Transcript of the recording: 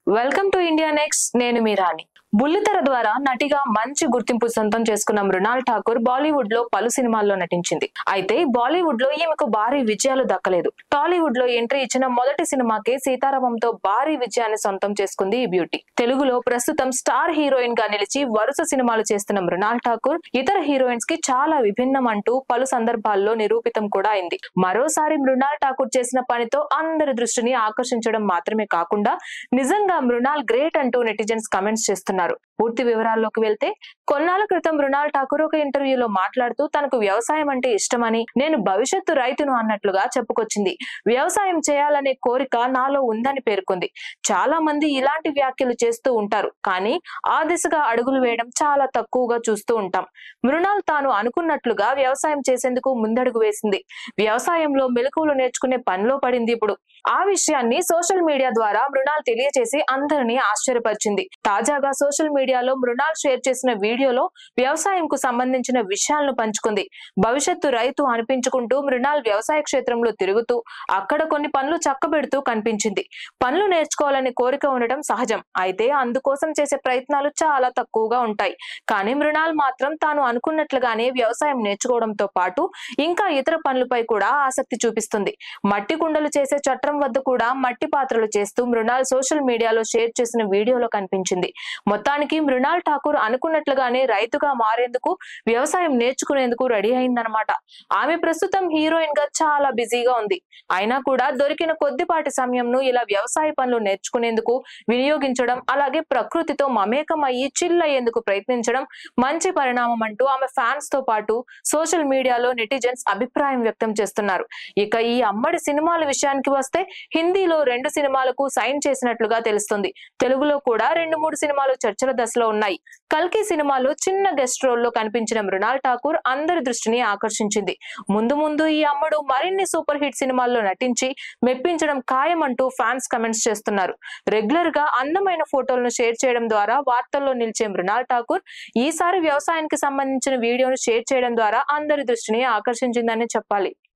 Welcome to India next. నేను మీ రాణి. బుల్లితెర ద్వారా నటిగా మంచి గుర్తింపు సొంతం చేసుకున్న మృణాల్ ఠాకూర్ బాలీవుడ్ లో పలు సినిమాల్లో నటించింది. అయితే బాలీవుడ్ లో ఈమెకు భారీ విజయాలు దక్కలేదు. టాలీవుడ్ లో ఎంట్రీ ఇచ్చిన మొదటి సినిమాకే సీతారామంతో భారీ విజయాన్ని సొంతం చేసుకుంది ఈ బ్యూటీ. తెలుగులో ప్రస్తుతం స్టార్ హీరోయిన్ గా నిలిచి వరుస సినిమాలు చేస్తున్న మృణాల్ ఠాకూర్ ఇతర హీరోయిన్స్ కి చాలా విభిన్నం అంటూ పలు సందర్భాల్లో నిరూపితం కూడా అయింది. మరోసారి మృణాల్ ఠాకూర్ చేసిన పనితో అందరి దృష్టిని ఆకర్షించడం మాత్రమే కాకుండా నిజంగా మృణాల్ గ్రేట్ అంటూ నెటిజన్స్ కమెంట్స్ చేస్తున్నారు. పూర్తి వివరాల్లోకి వెళ్తే, కొన్నాళ్ల క్రితం మృణాల్ ఠాకూర్ ఒక ఇంటర్వ్యూలో మాట్లాడుతూ తనకు వ్యవసాయం అంటే ఇష్టమని, నేను భవిష్యత్తు రైతును అన్నట్లుగా చెప్పుకొచ్చింది. వ్యవసాయం చేయాలనే కోరిక నాలో ఉందని పేర్కొంది. చాలా మంది ఇలాంటి వ్యాఖ్యలు చేస్తూ ఉంటారు, కానీ ఆ దిశగా అడుగులు వేయడం చాలా తక్కువగా చూస్తూ ఉంటాం. మృణాల్ తాను అనుకున్నట్లుగా వ్యవసాయం చేసేందుకు ముందడుగు వేసింది. వ్యవసాయంలో మెలకువలు నేర్చుకునే పనిలో పడింది ఇప్పుడు. ఆ విషయాన్ని సోషల్ మీడియా ద్వారా మృణాల్ తెలియజేసి అందరినీ ఆశ్చర్యపరిచింది. తాజాగా సోషల్ మీడియాలో మృణాల్ షేర్ చేసిన వీడియోలో వ్యవసాయంకు సంబంధించిన విషయాలను పంచుకుంది. భవిష్యత్తు రైతు అనిపించుకుంటూ మృణాల్ వ్యవసాయ క్షేత్రంలో తిరుగుతూ అక్కడ కొన్ని పనులు చక్కబెడుతూ కనిపించింది. పనులు నేర్చుకోవాలనే కోరిక ఉండటం సహజం. అయితే అందుకోసం చేసే ప్రయత్నాలు చాలా తక్కువగా ఉంటాయి. కానీ మృణాల్ మాత్రం తాను అనుకున్నట్లుగానే వ్యవసాయం నేర్చుకోవడంతో పాటు ఇంకా ఇతర పనులపై కూడా ఆసక్తి చూపిస్తుంది. మట్టి కుండలు చేసే చట్రం వద్ద కూడా మట్టి పాత్రలు చేస్తూ మృణాల్ సోషల్ మీడియాలో షేర్ చేసిన వీడియోలో కనిపించింది. మొత్తానికి మృణాల్ ఠాకూర్ అనుకున్నట్లుగానే రైతుగా మారేందుకు, వ్యవసాయం నేర్చుకునేందుకు రెడీ అయిందన్నమాట. ఆమె ప్రస్తుతం హీరోయిన్ గా చాలా బిజీగా ఉంది. అయినా కూడా దొరికిన కొద్దిపాటి సమయంను ఇలా వ్యవసాయ పనులు నేర్చుకునేందుకు వినియోగించడం, అలాగే ప్రకృతితో మమేకం అయ్యి చిల్ అయ్యేందుకు ప్రయత్నించడం మంచి పరిణామం అంటూ ఆమె ఫ్యాన్స్ తో పాటు సోషల్ మీడియాలో నెటిజన్స్ అభిప్రాయం వ్యక్తం చేస్తున్నారు. ఇక ఈ అమ్మడి సినిమాల విషయానికి వస్తే, హిందీలో 2 సినిమాలకు సైన్ చేసినట్లుగా తెలుస్తుంది. తెలుగులో కూడా 2-3 సినిమాలు చర్చల దశలో ఉన్నాయి. కల్కి సినిమాలో చిన్న గెస్ట్ రోల్ లో కనిపించిన మృణాల్ ఠాకూర్ అందరి దృష్టిని ఆకర్షించింది. ముందు ముందు ఈ అమ్మడు మరిన్ని సూపర్ హిట్ సినిమాల్లో నటించి మెప్పించడం ఖాయమంటూ ఫ్యాన్స్ కమెంట్స్ చేస్తున్నారు. రెగ్యులర్ గా అందమైన ఫోటోలను షేర్ చేయడం ద్వారా వార్తల్లో నిలిచే మృణాల్ ఠాకూర్ ఈసారి వ్యవసాయానికి సంబంధించిన వీడియోను షేర్ చేయడం ద్వారా అందరి దృష్టిని ఆకర్షించిందని చెప్పాలి.